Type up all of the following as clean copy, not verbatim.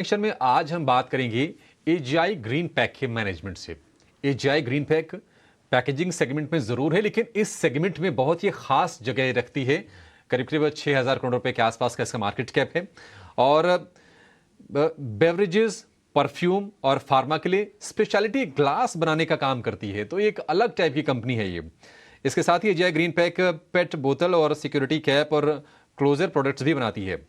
Section में आज हम बात करेंगे एजीआई ग्रीन पैक के मैनेजमेंट से। AGI green pack packaging segment में जरूर है, लेकिन इस सेगमेंट में बहुत ही खास जगह रखती है। करीब करीब 6,000 करोड़ रुपए के आसपास का इसका मार्केट कैप है और बेवरेजेस, परफ्यूम और फार्मा के लिए स्पेशलिटी ग्लास बनाने का काम करती है। तो एक अलग टाइप की कंपनी है ये। इसके साथ ही एजीआई ग्रीन पैक पेट बोतल और सिक्योरिटी कैप और क्लोजर प्रोडक्ट्स भी बनाती है।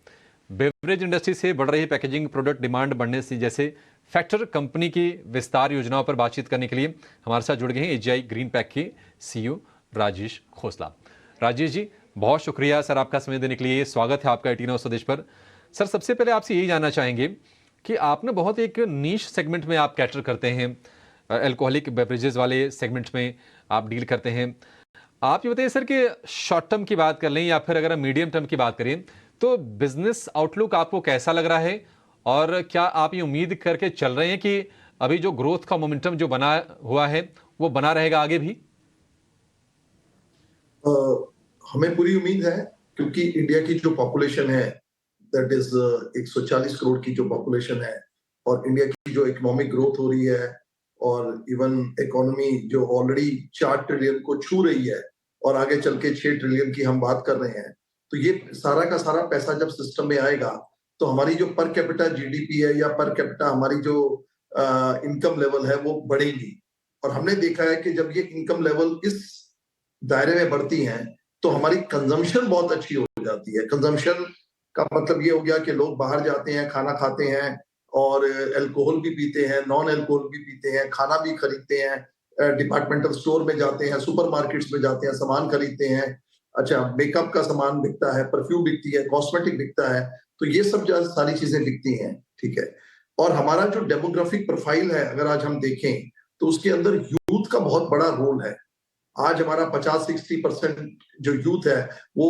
बेवरेज इंडस्ट्री से बढ़ रही पैकेजिंग प्रोडक्ट डिमांड बढ़ने से जैसे फैक्टर कंपनी की विस्तार योजनाओं पर बातचीत करने के लिए हमारे साथ जुड़ गए हैं एजीआई ग्रीन पैक के सीईओ राजेश खोसला। राजेश जी, बहुत शुक्रिया सर आपका समय देने के लिए। स्वागत है आपका 18 स्वदेश पर। सर, सबसे पहले आपसे यही जानना चाहेंगे कि आप ना बहुत एक नीश सेगमेंट में आप कैटर करते हैं, अल्कोहलिक बेवरेजेस वाले सेगमेंट में आप डील करते हैं। आप ये बताइए सर कि शॉर्ट टर्म की बात कर लें या फिर अगर हम मीडियम टर्म की बात करें तो बिजनेस आउटलुक आपको कैसा लग रहा है और क्या आप ये उम्मीद करके चल रहे हैं कि अभी जो ग्रोथ का मोमेंटम जो बना हुआ है वो बना रहेगा आगे भी? हमें पूरी उम्मीद है, क्योंकि इंडिया की जो पॉपुलेशन है दैट इज 140 करोड़ की जो पॉपुलेशन है और इंडिया की जो इकोनॉमिक ग्रोथ हो रही है और इवन इकोनॉमी जो ऑलरेडी 4 ट्रिलियन को छू रही है और आगे चल के 6 ट्रिलियन की हम बात कर रहे हैं। तो ये सारा का सारा पैसा जब सिस्टम में आएगा तो हमारी जो पर कैपिटा जीडीपी है या पर कैपिटा हमारी जो इनकम लेवल है वो बढ़ेगी। और हमने देखा है कि जब ये इनकम लेवल इस दायरे में बढ़ती हैं तो हमारी कंजम्पशन बहुत अच्छी हो जाती है। कंजम्पशन का मतलब ये हो गया कि लोग बाहर जाते हैं, खाना खाते हैं और अल्कोहल भी पीते हैं, नॉन अल्कोहल भी पीते हैं, खाना भी खरीदते हैं, डिपार्टमेंटल स्टोर में जाते हैं, सुपरमार्केट्स में जाते हैं, सामान खरीदते हैं। अच्छा, मेकअप का सामान बिकता है, परफ्यूम बिकती है, कॉस्मेटिक बिकता है। तो ये सब जो सारी चीजें बिकती हैं, ठीक है। और हमारा जो डेमोग्राफिक प्रोफाइल है अगर आज हम देखें तो उसके अंदर यूथ का बहुत बड़ा रोल है। आज हमारा 50-60% जो यूथ है वो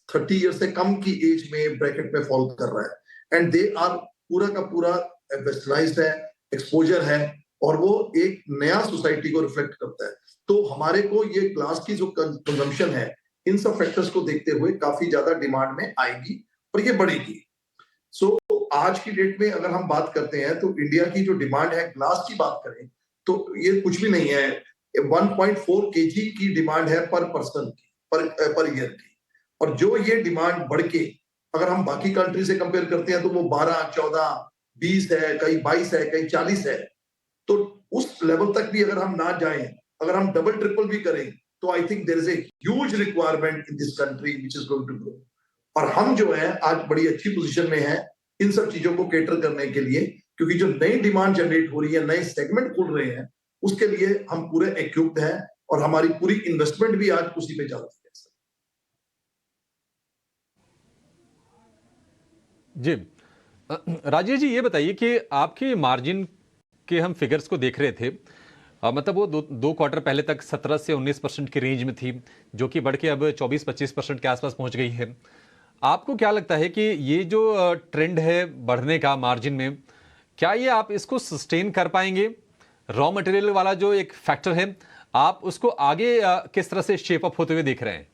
30 ईयर से कम की एज में ब्रैकेट में फॉल कर रहा है एंड दे आर पूरा का पूरा वेस्टर्नाइज्ड है, एक्सपोजर है और वो एक नया सोसाइटी को रिफ्लेक्ट करता है। तो हमारे को ये ग्लास की जो कंजम्पशन है इन सब फैक्टर्स को देखते हुए काफी ज्यादा डिमांड में आएगी और ये बढ़ेगी। सो आज की डेट में अगर हम बात करते हैं तो इंडिया की जो डिमांड है ग्लास की बात करें तो ये कुछ भी नहीं है। 1.4 केजी की डिमांड है पर पर्सन की, पर ईयर की। और जो ये डिमांड बढ़ के अगर हम बाकी कंट्री से कंपेयर करते हैं तो वो 12, 14, 20 है, कहीं 22 है, कहीं 40 है। तो उस लेवल तक भी अगर हम ना जाएं, अगर हम डबल ट्रिपल भी करें तो I think there is a huge requirement in this country which is going to grow. और हम जो है आज बड़ी अच्छी पोजीशन में हैं इन सब चीजों को कैटर करने के लिए, क्योंकि जो नई डिमांड जनरेट हो रही है, नए सेगमेंट खुल रहे हैं, उसके लिए हम पूरे इक्विप्ड हैं और हमारी पूरी इन्वेस्टमेंट भी आज उसी पे चलती है। जी, राजेश जी, ये बताइए कि आपके मार्जिन के हम फिगर्स को देख रहे थे। मतलब वो दो क्वार्टर पहले तक 17 से 19% की रेंज में थी, जो कि बढ़ के अब 24-25% के आसपास पहुंच गई है। आपको क्या लगता है कि ये जो ट्रेंड है बढ़ने का मार्जिन में, क्या ये आप इसको सस्टेन कर पाएंगे? रॉ मटेरियल वाला जो एक फैक्टर है, आप उसको आगे किस तरह से शेप अप होते हुए देख रहे हैं?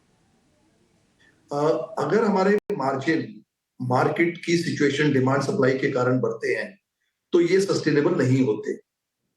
अगर हमारे मार्जिन मार्केट की सिचुएशन डिमांड सप्लाई के कारण बढ़ते हैं तो ये सस्टेनेबल नहीं होते।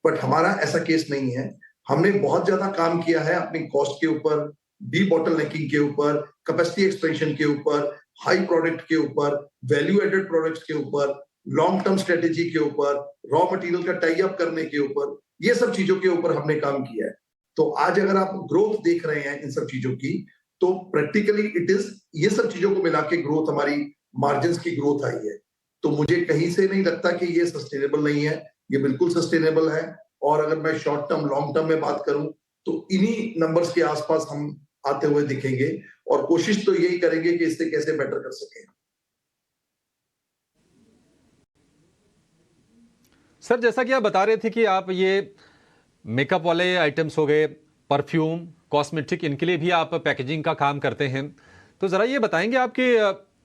बट हमारा ऐसा केस नहीं है। हमने बहुत ज्यादा काम किया है अपनी कॉस्ट के ऊपर, डी बॉटलनेकिंग के ऊपर, कैपेसिटी एक्सपेंशन के ऊपर, हाई प्रोडक्ट के ऊपर, वैल्यू एडेड प्रोडक्ट्स के ऊपर, लॉन्ग टर्म स्ट्रेटेजी के ऊपर, रॉ मटेरियल का टाई अप करने के ऊपर, ये सब चीजों के ऊपर हमने काम किया है। तो आज अगर आप ग्रोथ देख रहे हैं इन सब चीजों की तो प्रैक्टिकली इट इज ये सब चीजों को मिला के ग्रोथ हमारी मार्जिन की ग्रोथ आई है। तो मुझे कहीं से नहीं लगता कि ये सस्टेनेबल नहीं है, ये बिल्कुल सस्टेनेबल है। और अगर मैं शॉर्ट टर्म लॉन्ग टर्म में बात करूं तो इन्हीं नंबर्स के आसपास हम आते हुए दिखेंगे और कोशिश तो यही करेंगे कि इससे कैसे बेटर कर सकें। सर, जैसा कि आप बता रहे थे कि आप ये मेकअप वाले आइटम्स हो गए, परफ्यूम, कॉस्मेटिक, इनके लिए भी आप पैकेजिंग का काम करते हैं। तो ज़रा ये बताएंगे आपके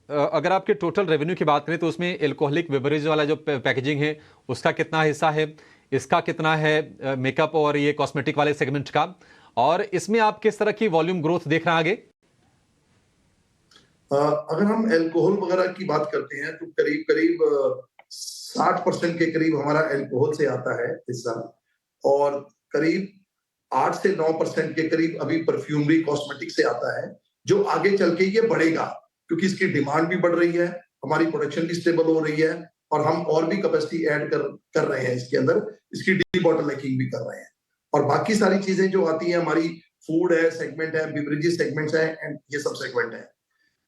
अगर आपके टोटल रेवेन्यू की बात करें तो उसमें एल्कोहलिक बेवरेज वाला जो पैकेजिंग है उसका कितना हिस्सा है, इसका कितना है मेकअप और ये कॉस्मेटिक वाले सेगमेंट का, और इसमें आप किस तरह की वॉल्यूम ग्रोथ देख रहे हैं आगे? अगर हम अल्कोहल वगैरह की बात करते हैं तो करीब करीब 60% के करीब हमारा अल्कोहल से आता है हिस्सा, और करीब 8 से 9% के करीब अभी परफ्यूमरी कॉस्मेटिक से आता है, जो आगे चल के ये बढ़ेगा क्योंकि इसकी डिमांड भी बढ़ रही है, हमारी प्रोडक्शन भी स्टेबल हो रही है, और हम और भी कैपेसिटी ऐड कर रहे हैं इसके अंदर, इसकी डीबॉटलनेकिंग भी कर रहे हैं। और बाकी सारी चीजें जो आती हैं, हमारी फूड है सेगमेंट है, बिवरेजेस सेगमेंट्स है, एंड ये सब सेगमेंट है।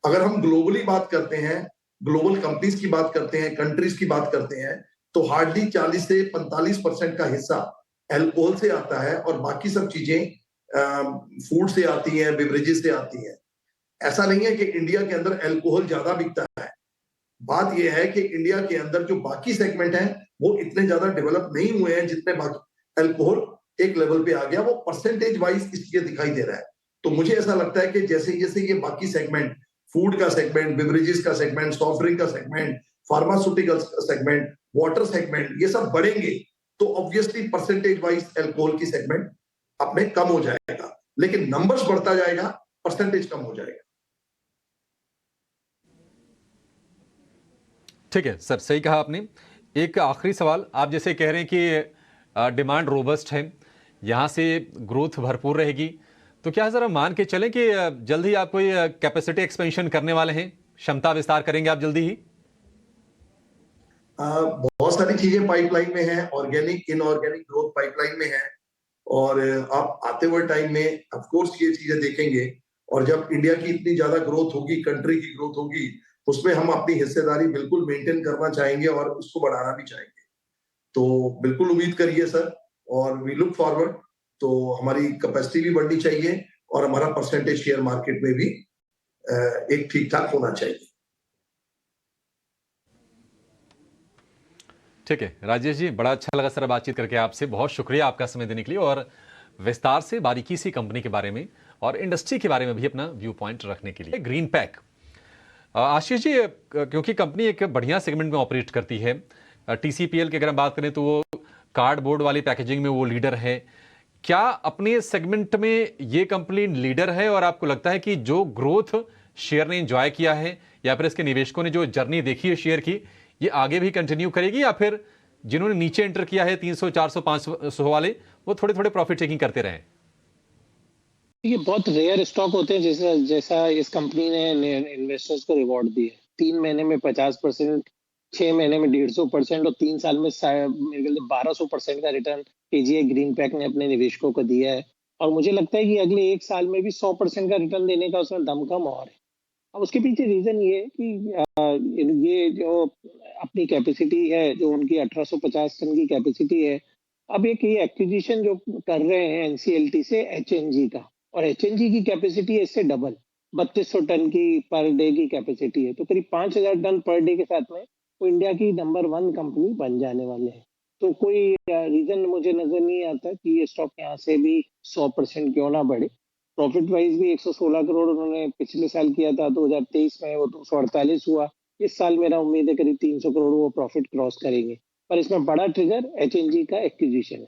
अगर हम ग्लोबली बात करते हैं, ग्लोबल कंपनीज की बात करते हैं, कंट्रीज की बात करते हैं, तो हार्डली 40 से 45% का हिस्सा अल्कोहल से आता है, और बाकी सब चीजें फूड से आती हैं, बिवरेजेस से आती हैं। ऐसा नहीं है कि इंडिया के अंदर अल्कोहल ज्यादा बिकता है। बात यह है कि इंडिया के अंदर जो बाकी सेगमेंट हैं, वो इतने ज्यादा डेवलप नहीं हुए हैं जितने बाकी अल्कोहल एक लेवल पे आ गया, वो परसेंटेज वाइज इसलिए दिखाई दे रहा है। तो मुझे ऐसा लगता है कि जैसे जैसे ये बाकी सेगमेंट, फूड का सेगमेंट, बिवरेजेस का सेगमेंट, सॉफ्ट ड्रिंक का सेगमेंट, फार्मास्यूटिकल्स का सेगमेंट, वाटर सेगमेंट, ये सब बढ़ेंगे, तो ऑब्वियसली परसेंटेज वाइज अल्कोहल की सेगमेंट अपने कम हो जाएगा, लेकिन नंबर्स बढ़ता जाएगा, परसेंटेज कम हो जाएगा। ठीक है सर, सही कहा आपने। एक आखिरी सवाल, आप जैसे कह रहे हैं कि डिमांड रोबस्ट है, यहाँ से ग्रोथ भरपूर रहेगी, तो क्या सर हम मान के चलें कि जल्द ही आप कोई कैपेसिटी एक्सपेंशन करने वाले हैं, क्षमता विस्तार करेंगे आप जल्दी ही? बहुत सारी चीजें पाइपलाइन में हैं, ऑर्गेनिक इनऑर्गेनिक ग्रोथ पाइपलाइन में है, और आप आते हुए टाइम में ऑफ कोर्स ये चीजें देखेंगे, और जब इंडिया की इतनी ज्यादा ग्रोथ होगी, कंट्री की ग्रोथ होगी, उसमें हम अपनी हिस्सेदारी बिल्कुल मेंटेन करना चाहेंगे और उसको बढ़ाना भी चाहेंगे। तो बिल्कुल उम्मीद करिए सर, और वी लुक फॉरवर्ड। तो हमारी कैपेसिटी भी बढ़नी चाहिए, और हमारा परसेंटेज शेयर मार्केट में भी एक ठीक ठाक होना चाहिए। ठीक है राजेश जी, बड़ा अच्छा लगा सर बातचीत करके आपसे। बहुत शुक्रिया आपका समय देने के लिए, और विस्तार से बारीकी से कंपनी के बारे में और इंडस्ट्री के बारे में भी अपना व्यू पॉइंट रखने के लिए। ग्रीन पैक, आशीष जी, क्योंकि कंपनी एक बढ़िया सेगमेंट में ऑपरेट करती है, टीसीपीएल की अगर हम बात करें तो वो कार्डबोर्ड वाली पैकेजिंग में वो लीडर है। क्या अपने सेगमेंट में ये कंपनी लीडर है, और आपको लगता है कि जो ग्रोथ शेयर ने एंजॉय किया है, या फिर इसके निवेशकों ने जो जर्नी देखी है शेयर की, ये आगे भी कंटिन्यू करेगी, या फिर जिन्होंने नीचे एंटर किया है 300, 400, 500 वाले, वो थोड़े थोड़े प्रॉफिट टेकिंग करते रहे? ये बहुत रेयर स्टॉक होते हैं जैसा जैसा इस कंपनी ने इन्वेस्टर्स को रिवॉर्ड दिए। 3 महीने में 50%, 6 महीने में 150% और 3 साल में मेरे ख्याल से 1200% का रिटर्न केजीआई ग्रीन पैक ने अपने निवेशकों को दिया है। और मुझे लगता है कि अगले 1 साल में भी 100% का रिटर्न देने का उसमें दमखम और है। अब उसके पीछे रीजन ये है कि ये जो अपनी कैपेसिटी है, जो उनकी 1850 टन की कैपेसिटी है, अब एक ये एक्विजिशन जो कर रहे हैं एनसीएलटी से एचएनजी का, और एचएनजी की कैपेसिटी है इससे डबल, 3200 टन की पर डे की कैपेसिटी है, तो करीब 5000 टन पर डे के साथ में वो इंडिया की नंबर 1 कंपनी बन जाने वाले हैं। तो कोई रीजन मुझे नजर नहीं आता कि ये स्टॉक यहाँ से भी 100% क्यों ना बढ़े। प्रॉफिट वाइज भी 116 करोड़ उन्होंने पिछले साल किया था, 2023 में वो 248 हुआ। इस साल मेरा उम्मीद है करीब 300 करोड़ वो प्रॉफिट क्रॉस करेंगे, पर इसमें बड़ा ट्रिगर एचएनजी का एक्विजिशन है।